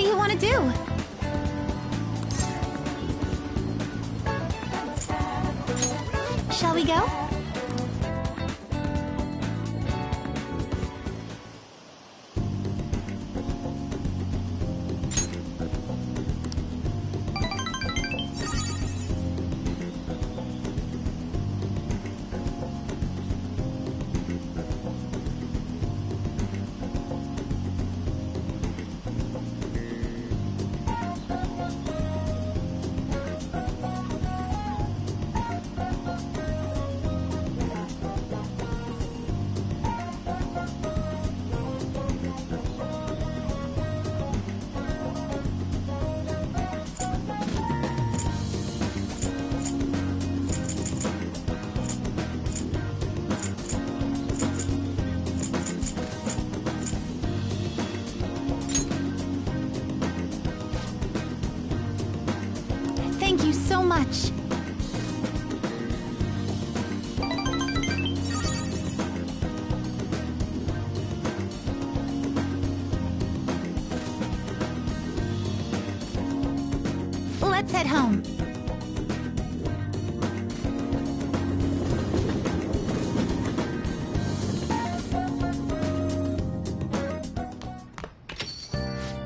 you want to do? Shall we go? Thank you so much. Let's head home.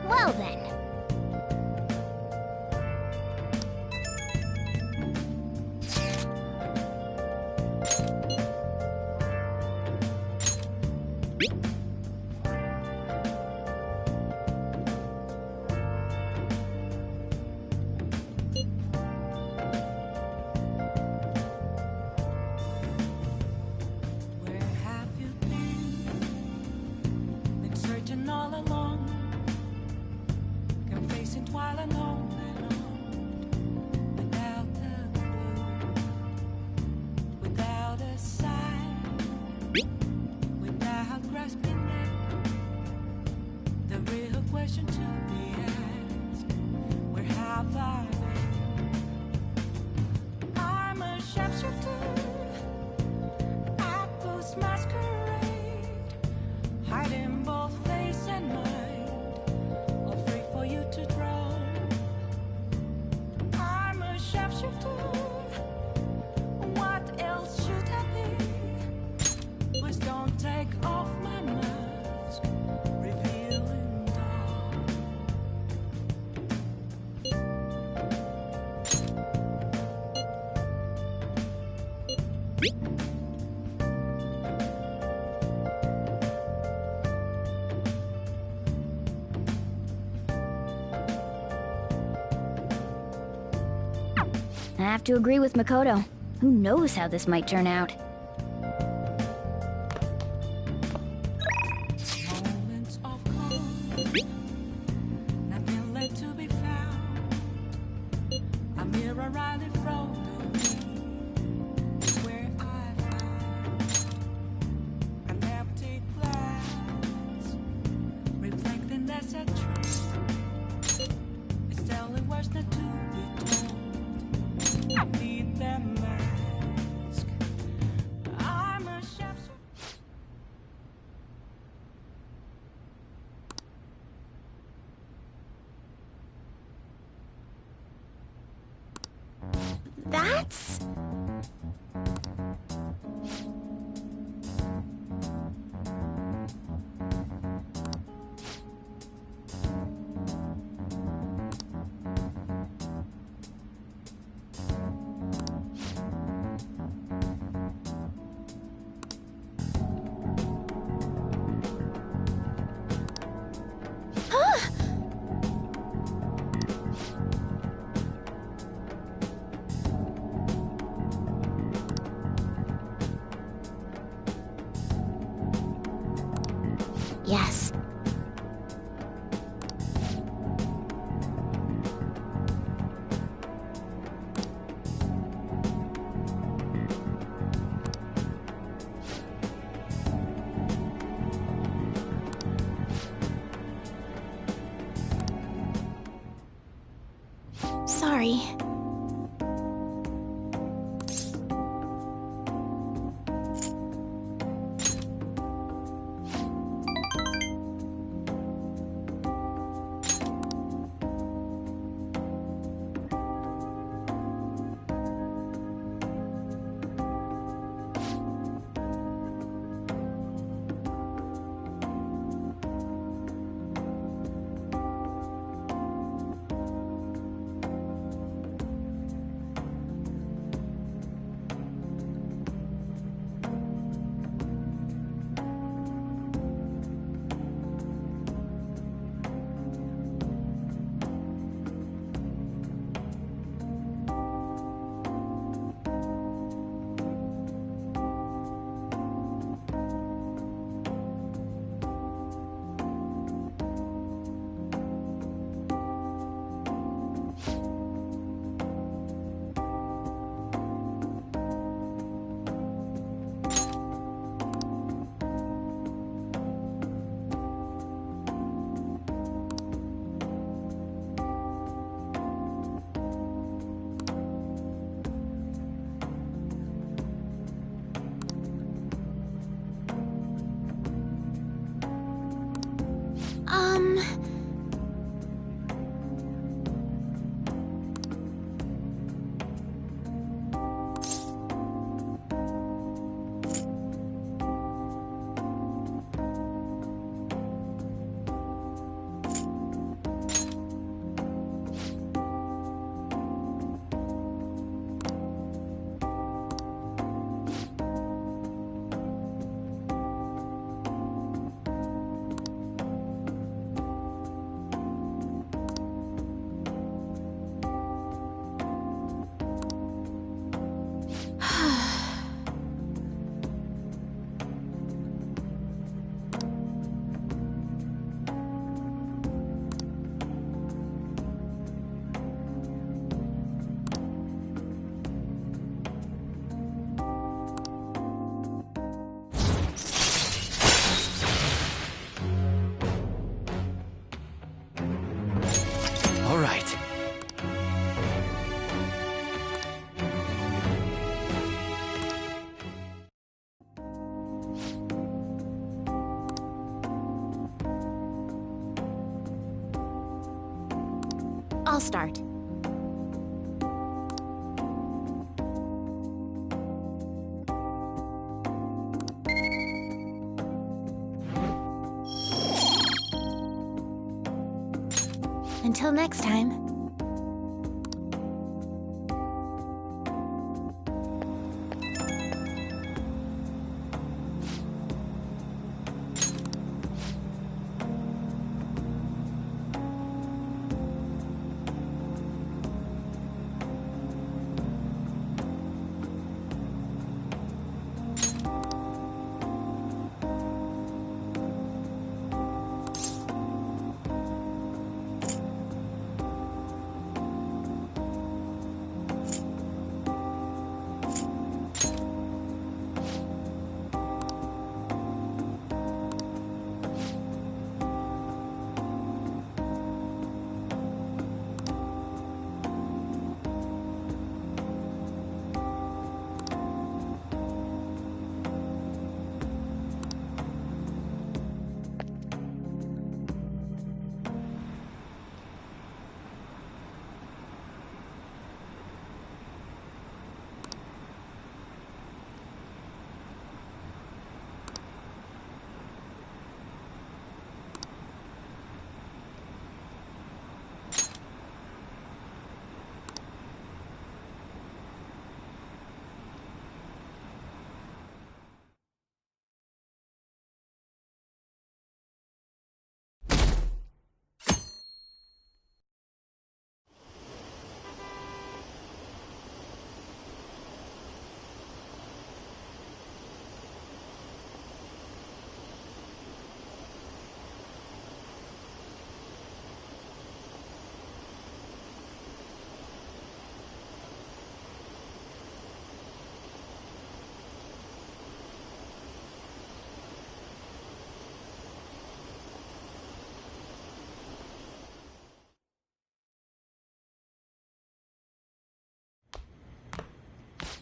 Well then. I have to agree with Makoto. Who knows how this might turn out? Moments of calm, nothing left to be found. A mirror right in front of me is where I found an empty glass, reflecting that's a truth. It's telling words not to be told. I need that mask. I'm a chef. That's... Yes. Sorry. Um... All right. I'll start. Until next time.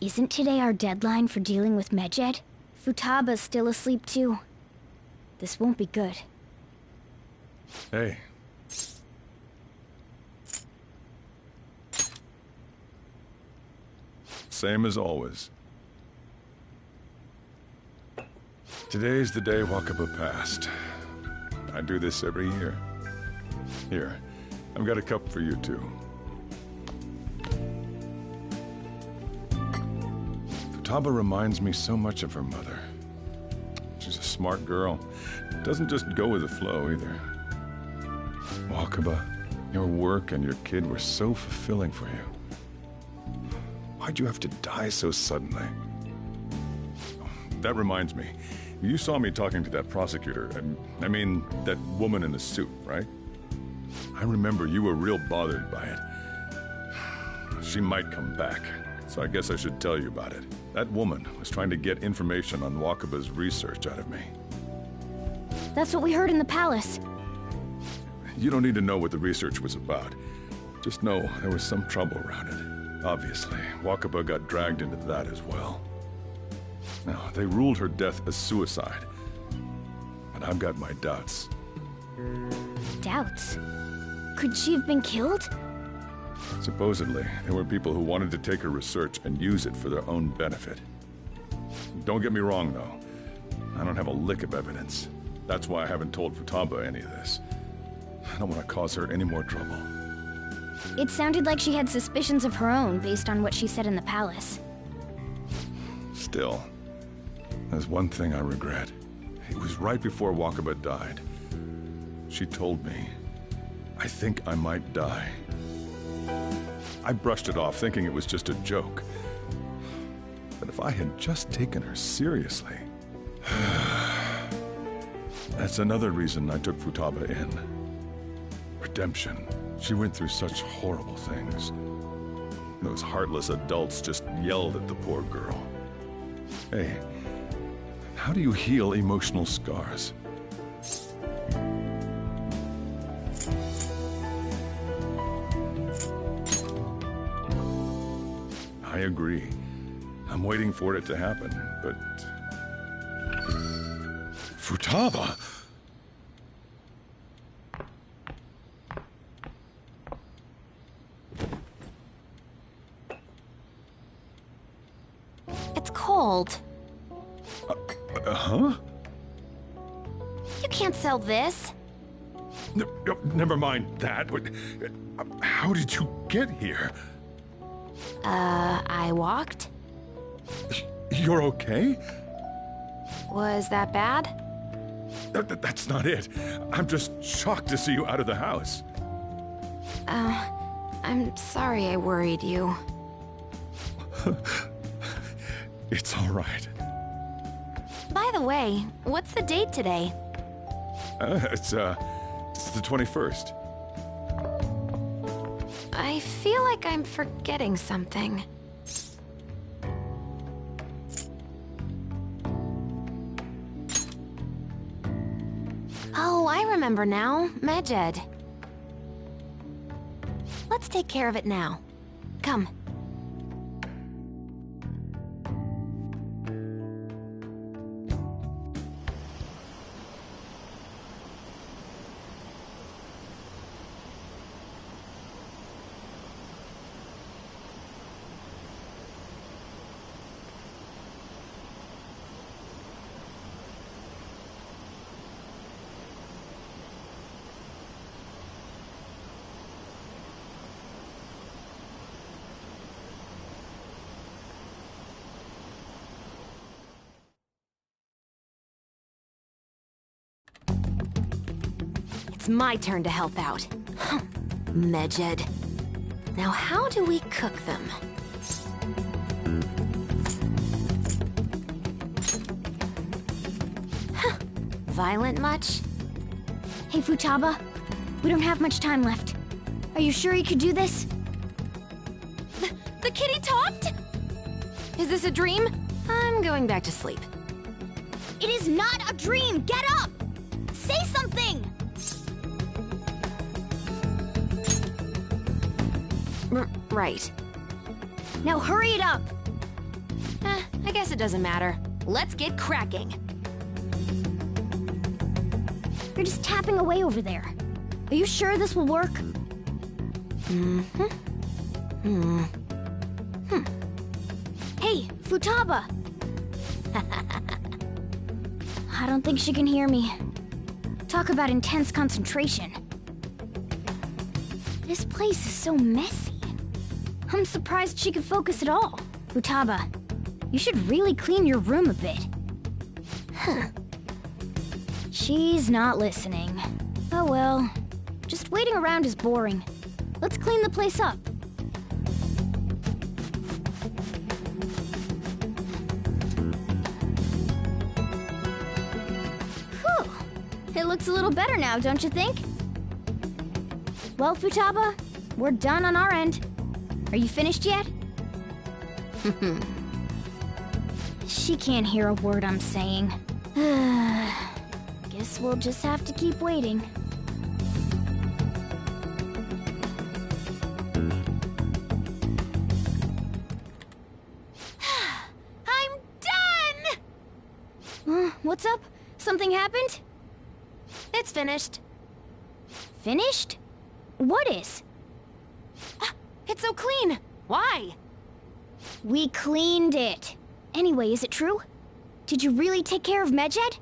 Isn't today our deadline for dealing with Medjed? Futaba's still asleep too. This won't be good. Hey. Same as always. Today's the day Wakaba passed. I do this every year. Here, I've got a cup for you too. Futaba reminds me so much of her mother. She's a smart girl. Doesn't just go with the flow either. Wakaba, your work and your kid were so fulfilling for you. Why'd you have to die so suddenly? That reminds me. You saw me talking to that prosecutor. I mean, that woman in the suit, right? I remember you were real bothered by it. She might come back, so I guess I should tell you about it. That woman was trying to get information on Wakaba's research out of me. That's what we heard in the palace. You don't need to know what the research was about. Just know there was some trouble around it. Obviously, Wakaba got dragged into that as well. Now, they ruled her death as suicide. But I've got my doubts. Doubts? Could she have been killed? Supposedly, there were people who wanted to take her research and use it for their own benefit. Don't get me wrong, though. I don't have a lick of evidence. That's why I haven't told Futaba any of this. I don't want to cause her any more trouble. It sounded like she had suspicions of her own based on what she said in the palace. Still, there's one thing I regret. It was right before Wakaba died. She told me, I think I might die. I brushed it off, thinking it was just a joke. But if I had just taken her seriously... That's another reason I took Futaba in. Redemption. She went through such horrible things. Those heartless adults just yelled at the poor girl. Hey, how do you heal emotional scars? I agree. I'm waiting for it to happen, but... Futaba! It's cold. Huh? You can't sell this. Never mind that. How did you get here? I walked? You're okay? Was that bad? That's not it. I'm just shocked to see you out of the house. I'm sorry I worried you. It's all right. By the way, what's the date today? It's the 21st. I feel like I'm forgetting something. Oh, I remember now. Medjed. Let's take care of it now. Come. It's my turn to help out. Medjed. Now how do we cook them? Violent much? Hey, Futaba. We don't have much time left. Are you sure you could do this? The kitty talked? Is this a dream? I'm going back to sleep. It is not a dream! Get up! Say something! Right. Now hurry it up! I guess it doesn't matter. Let's get cracking. You're just tapping away over there. Are you sure this will work? Hey, Futaba! I don't think she can hear me. Talk about intense concentration. This place is so messy. I'm surprised she could focus at all. Futaba, you should really clean your room a bit. She's not listening. Oh well. Just waiting around is boring. Let's clean the place up. Whew. It looks a little better now, don't you think? Well, Futaba, we're done on our end. Are you finished yet? She can't hear a word I'm saying. Guess we'll just have to keep waiting. I'm done! What's up? Something happened? It's finished. Finished? What is? It's so clean! Why? We cleaned it. Anyway, is it true? Did you really take care of Medjed?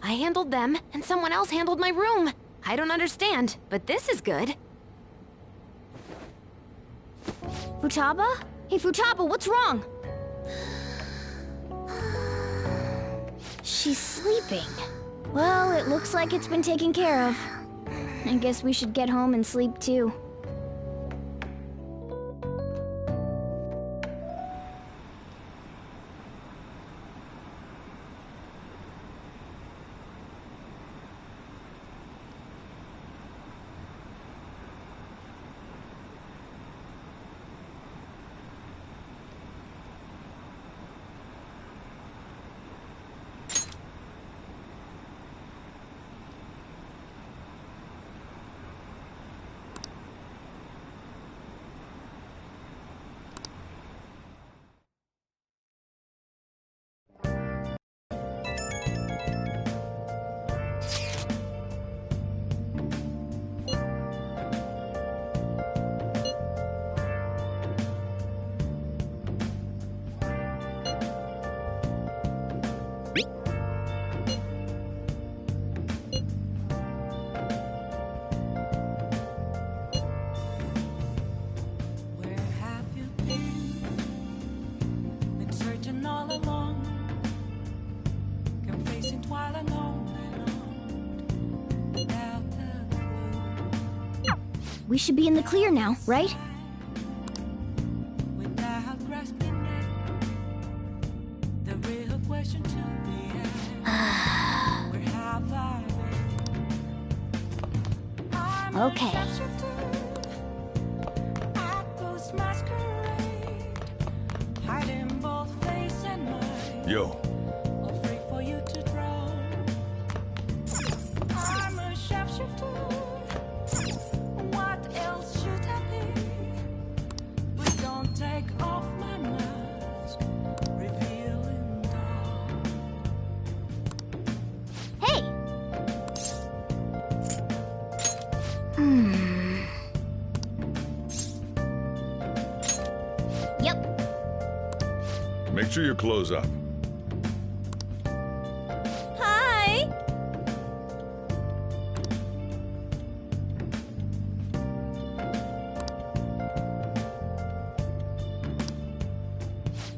I handled them, and someone else handled my room. I don't understand, but this is good. Futaba? Hey, Futaba, what's wrong? She's sleeping. Well, it looks like it's been taken care of. I guess we should get home and sleep too. Where have you been? Been searching all along, kept facing twilight on and on, without a clue, We should be in the clear now, right? without grasping it. The real question to be asked: where have I been? I'm a Okay. substitute at this masquerade, hiding both face and mind. Yo, All free for you to draw. I'm a sharpshooter. What else should I be? Please don't take off my mask, revealing dawn. Hey! Yep. make sure you close up. Hi!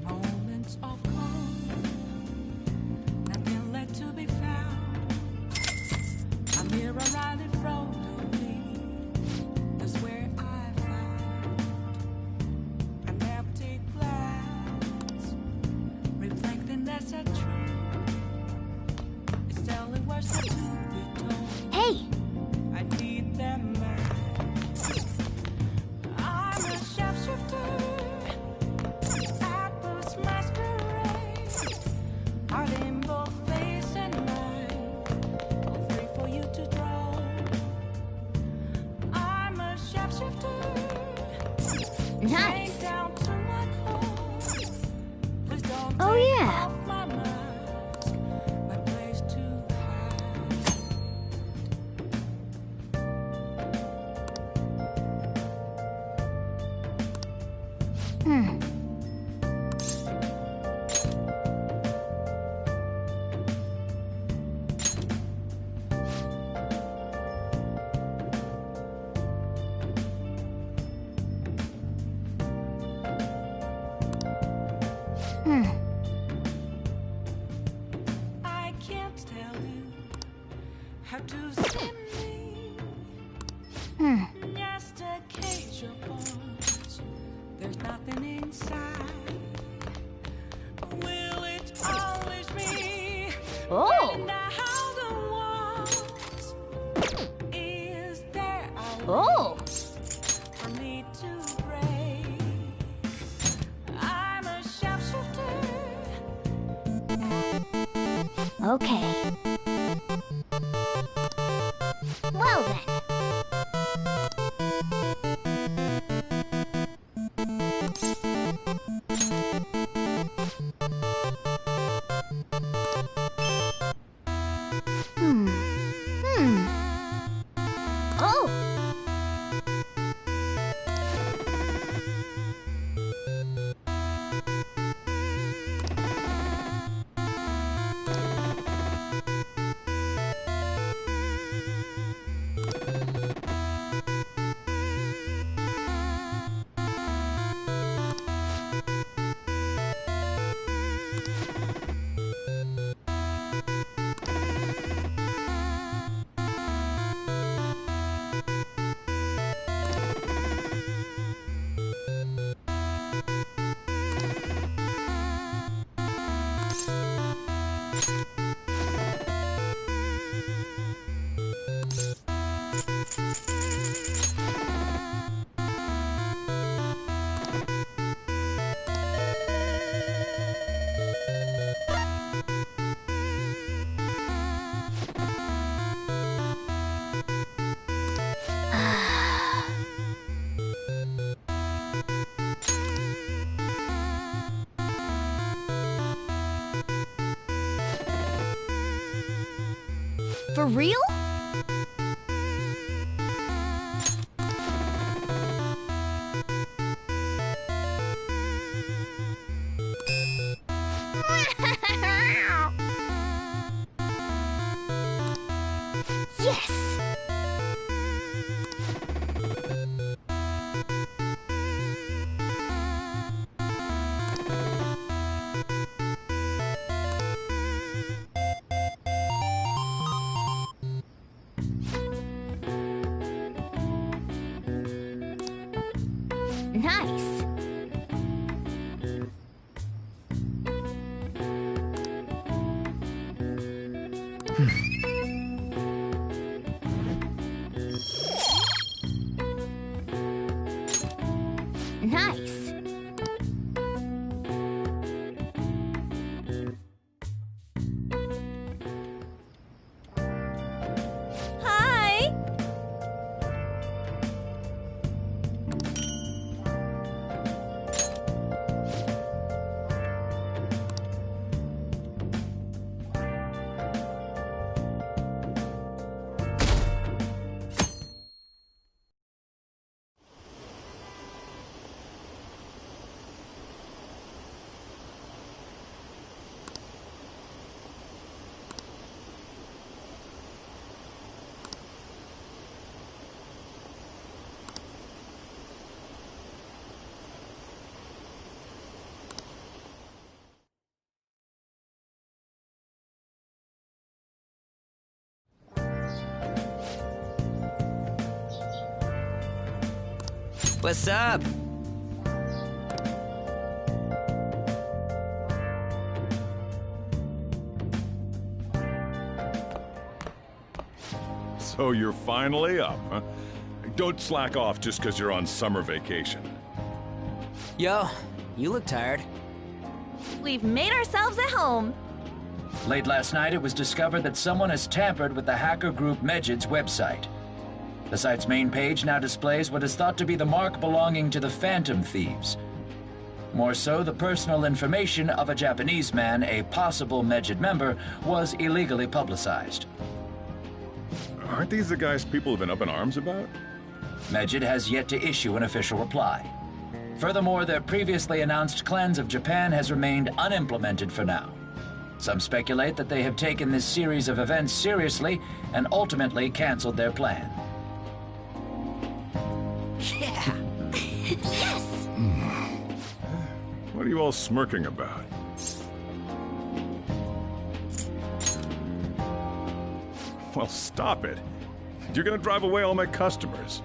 Moments of calm, nothing left to be found. A mirror right in front of me, that's where I found an empty glass, reflecting that's a truth. It's telling what's to be told. Hey! I need them back. I'm a sharpshooter at this masquerade, hiding both face and mind, all free for you to draw. I'm a sharpshooter, Nice! down to my core. Please don't Oh, take yeah. off my mask, my place to hide. I can't tell you how to see me. Just a cage of bones. There's nothing inside. Will it always be? Oh! And how the walls is there a Oh! for me to break? I'm a sharpshooter. Okay. Well then. For real? Yes! Nice. Nice. Hi. What's up? So you're finally up, huh? Don't slack off just because you're on summer vacation. Yo, you look tired. We've made ourselves at home. Late last night, it was discovered that someone has tampered with the hacker group Medjed's website. The site's main page now displays what is thought to be the mark belonging to the Phantom Thieves. More so, the personal information of a Japanese man, a possible Medjed member, was illegally publicized. Aren't these the guys people have been up in arms about? Medjed has yet to issue an official reply. Furthermore, their previously announced cleanse of Japan has remained unimplemented for now. Some speculate that they have taken this series of events seriously and ultimately canceled their plan. Yeah. Yes! What are you all smirking about? Well, stop it. You're gonna drive away all my customers.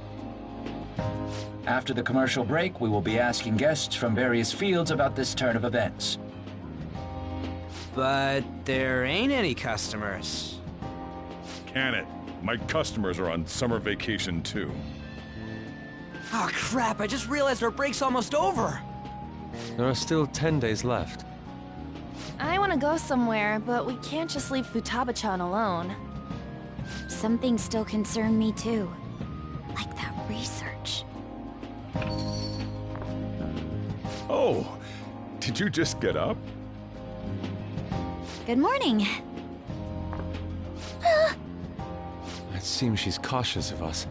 After the commercial break, we will be asking guests from various fields about this turn of events. But there ain't any customers. Can it? My customers are on summer vacation too. Oh crap, I just realized our break's almost over. There are still 10 days left. I want to go somewhere, but we can't just leave Futaba-chan alone. Some things still concern me too. Like that research. Oh, did you just get up? Good morning. It seems she's cautious of us.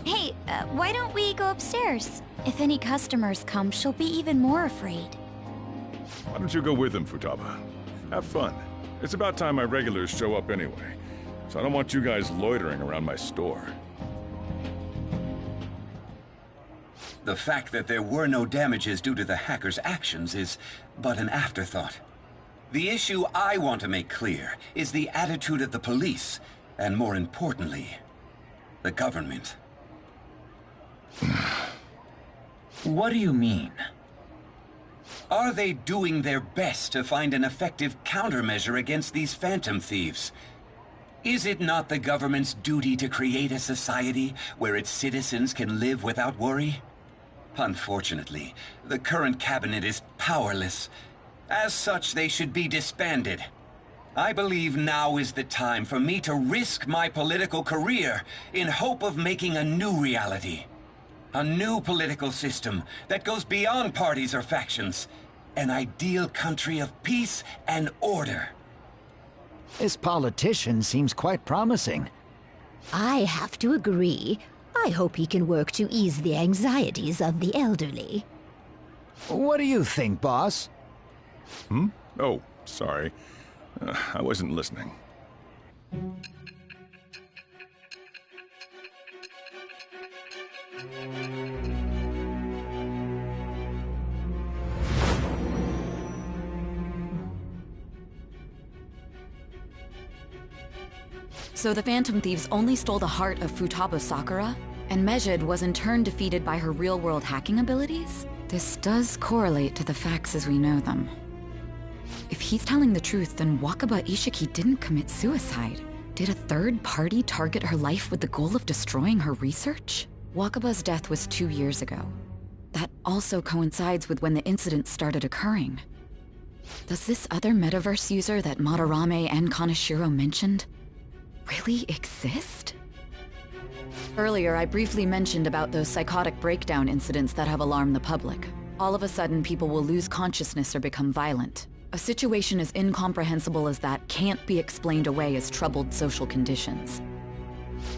Hey, why don't we go upstairs? If any customers come, she'll be even more afraid. Why don't you go with them, Futaba? Have fun. It's about time my regulars show up anyway, so I don't want you guys loitering around my store. The fact that there were no damages due to the hacker's actions is but an afterthought. The issue I want to make clear is the attitude of the police, and more importantly, the government. What do you mean? Are they doing their best to find an effective countermeasure against these phantom thieves? Is it not the government's duty to create a society where its citizens can live without worry? Unfortunately, the current cabinet is powerless. As such, they should be disbanded. I believe now is the time for me to risk my political career in hope of making a new reality. A new political system that goes beyond parties or factions. An ideal country of peace and order. This politician seems quite promising. I have to agree. I hope he can work to ease the anxieties of the elderly. What do you think, boss? Oh, sorry. I wasn't listening. So the Phantom Thieves only stole the heart of Futaba Sakura? And Mejid was in turn defeated by her real-world hacking abilities? This does correlate to the facts as we know them. If he's telling the truth, then Wakaba Ishiki didn't commit suicide. Did a third party target her life with the goal of destroying her research? Wakaba's death was 2 years ago. That also coincides with when the incident started occurring. Does this other metaverse user that Madarame and Kaneshiro mentioned really exist? Earlier, I briefly mentioned about those psychotic breakdown incidents that have alarmed the public. All of a sudden, people will lose consciousness or become violent. A situation as incomprehensible as that can't be explained away as troubled social conditions.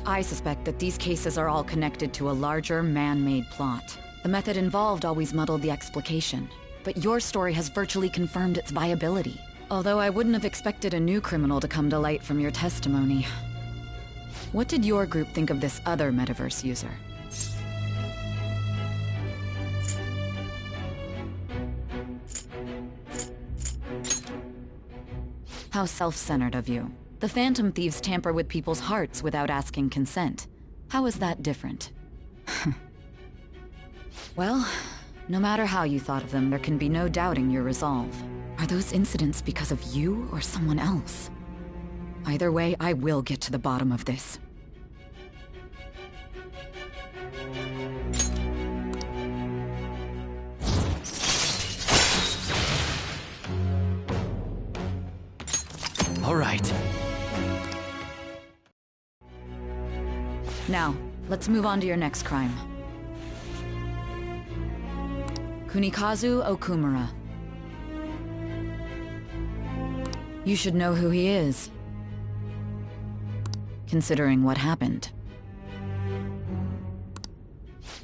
I suspect that these cases are all connected to a larger, man-made plot. The method involved always muddled the explication, but your story has virtually confirmed its viability. Although I wouldn't have expected a new criminal to come to light from your testimony. What did your group think of this other metaverse user? How self-centered of you. The Phantom Thieves tamper with people's hearts without asking consent. How is that different? Well, no matter how you thought of them, there can be no doubting your resolve. Are those incidents because of you or someone else? Either way, I will get to the bottom of this. All right. Now, let's move on to your next crime. Kunikazu Okumura. You should know who he is, considering what happened.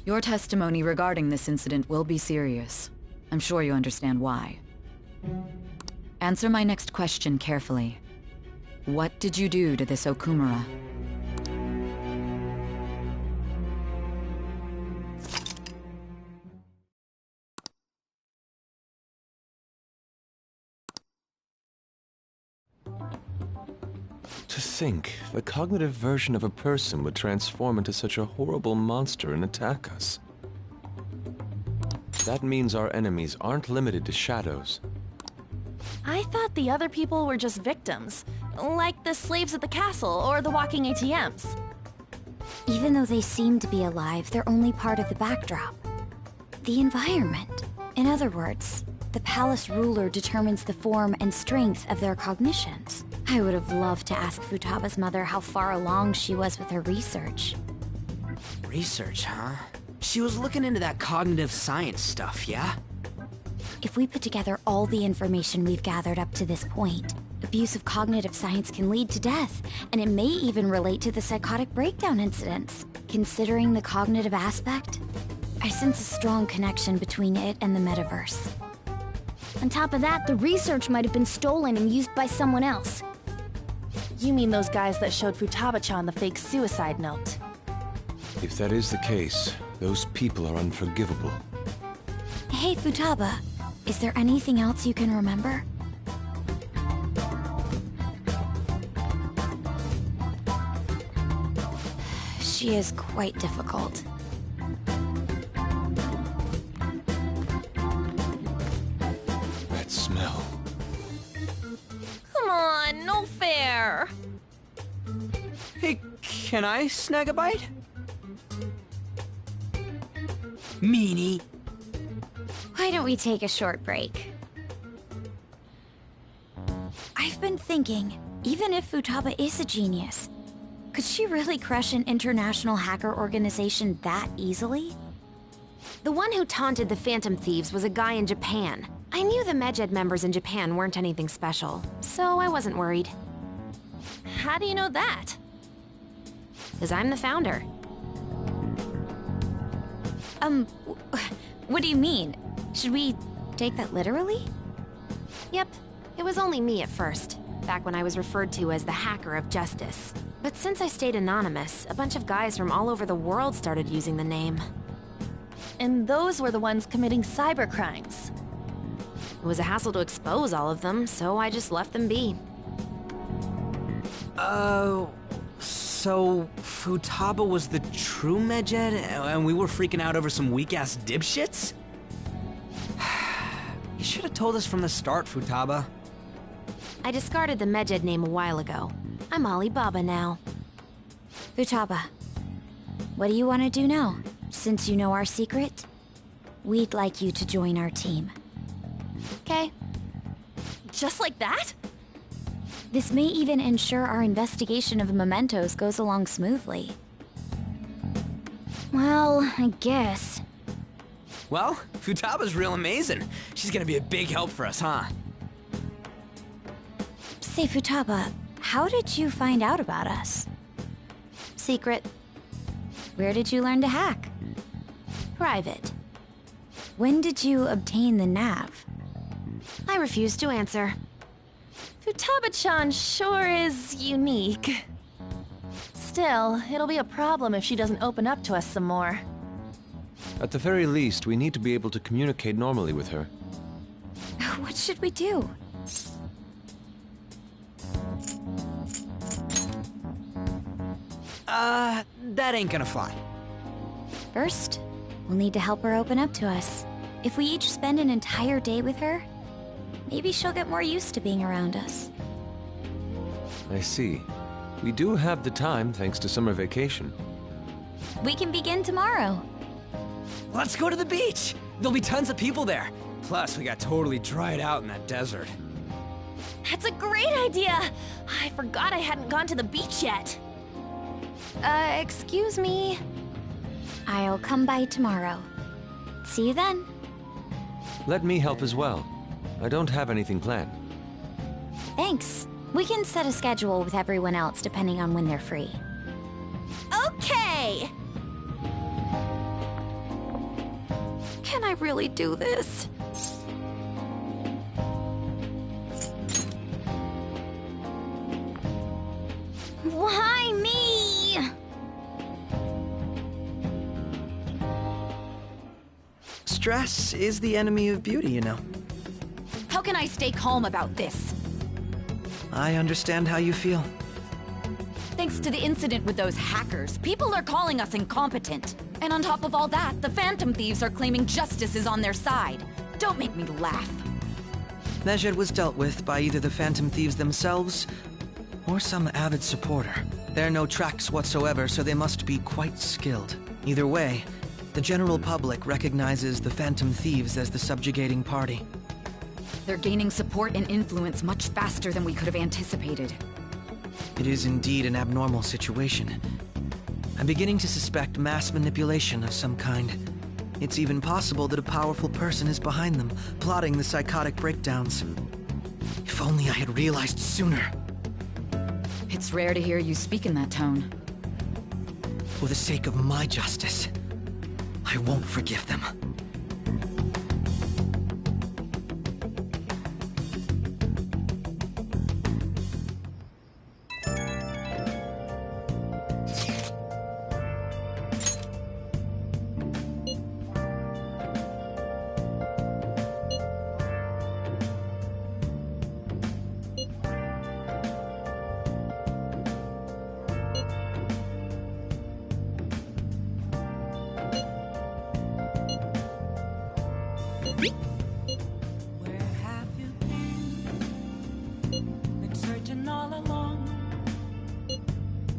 Your testimony regarding this incident will be serious. I'm sure you understand why. Answer my next question carefully. What did you do to this Okumura? To think, the cognitive version of a person would transform into such a horrible monster and attack us. That means our enemies aren't limited to shadows. I thought the other people were just victims, like the slaves at the castle or the walking ATMs. Even though they seem to be alive, they're only part of the backdrop. The environment. In other words, the palace ruler determines the form and strength of their cognitions. I would have loved to ask Futaba's mother how far along she was with her research. Research, huh? She was looking into that cognitive science stuff, yeah? If we put together all the information we've gathered up to this point, abuse of cognitive science can lead to death, and it may even relate to the psychotic breakdown incidents. Considering the cognitive aspect, I sense a strong connection between it and the metaverse. On top of that, the research might have been stolen and used by someone else. You mean those guys that showed Futaba-chan the fake suicide note? If that is the case, those people are unforgivable. Hey, Futaba, is there anything else you can remember? She is quite difficult. That smell. Come on, no fair! Hey, can I snag a bite? Meanie. Why don't we take a short break? I've been thinking, even if Futaba is a genius, could she really crush an international hacker organization that easily? The one who taunted the Phantom Thieves was a guy in Japan. I knew the Medjed members in Japan weren't anything special, so I wasn't worried. How do you know that? Because I'm the founder. What do you mean? Should we take that literally? Yep, it was only me at first, back when I was referred to as the Hacker of Justice. But since I stayed anonymous, a bunch of guys from all over the world started using the name. And those were the ones committing cybercrimes. It was a hassle to expose all of them, so I just left them be. So Futaba was the true Medjed, and we were freaking out over some weak-ass dipshits? You should have told us from the start, Futaba. I discarded the Medjed name a while ago. I'm Alibaba now. Futaba, what do you want to do now? Since you know our secret, we'd like you to join our team. Okay. Just like that? This may even ensure our investigation of the mementos goes along smoothly. Well, I guess. Well, Futaba's real amazing. She's gonna be a big help for us, huh? Say, Futaba, how did you find out about us? Secret. Where did you learn to hack? Private. When did you obtain the nav? I refuse to answer. Futaba-chan sure is unique. Still, it'll be a problem if she doesn't open up to us some more. At the very least, we need to be able to communicate normally with her. What should we do? That ain't gonna fly. First, we'll need to help her open up to us. If we each spend an entire day with her, maybe she'll get more used to being around us. I see. We do have the time thanks to summer vacation. We can begin tomorrow. Let's go to the beach! There'll be tons of people there. Plus, we got totally dried out in that desert. That's a great idea! I forgot I hadn't gone to the beach yet. Excuse me? I'll come by tomorrow. See you then. Let me help as well. I don't have anything planned. Thanks. We can set a schedule with everyone else depending on when they're free. Okay! Can I really do this? Why me? Stress is the enemy of beauty, you know. How can I stay calm about this? I understand how you feel. Thanks to the incident with those hackers, people are calling us incompetent. And on top of all that, the Phantom Thieves are claiming justice is on their side. Don't make me laugh. Medjed was dealt with by either the Phantom Thieves themselves or some avid supporter. There are no tracks whatsoever, so they must be quite skilled. Either way, the general public recognizes the Phantom Thieves as the subjugating party. They're gaining support and influence much faster than we could have anticipated. It is indeed an abnormal situation. I'm beginning to suspect mass manipulation of some kind. It's even possible that a powerful person is behind them, plotting the psychotic breakdowns. If only I had realized sooner. It's rare to hear you speak in that tone. For the sake of my justice, I won't forgive them. Where have you been? Been searching all along,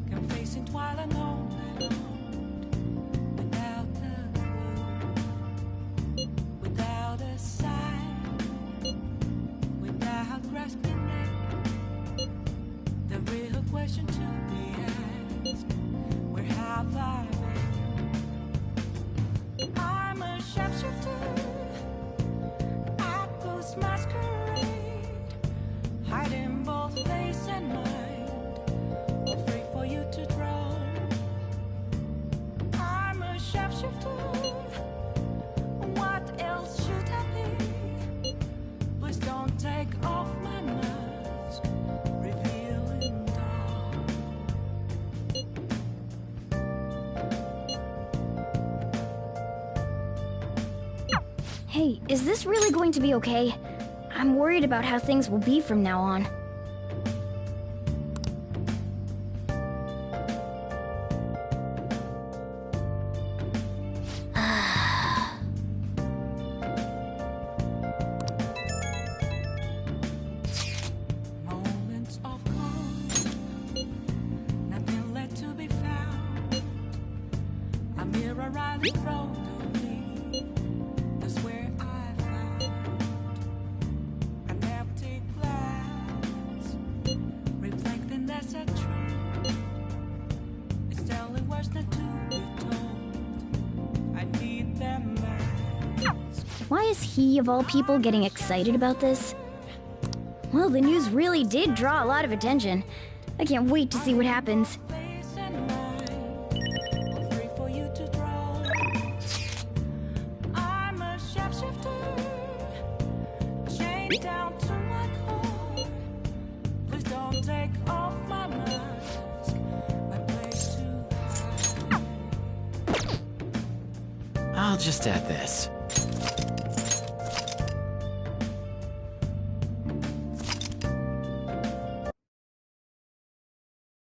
confessing while alone, without a clue, without a sign, without grasping it. The real question to be asked: where have I been? I'm a sharpshooter. Masquerade, hiding both face and mind. Hey, is this really going to be okay? I'm worried about how things will be from now on. Moments of calm, nothing left to be found. A mirror right in front of me, that's where I found an empty glass, reflecting that's a truth. It's telling words not to be told. I need them back. Why is he, of all people, getting excited about this? Well, the news really did draw a lot of attention. I can't wait to see what happens. Face and mind, all free for you to draw. I'm a shapeshifter, chained down to my core. Please don't take off my mask, my place to hide. I'll just add this.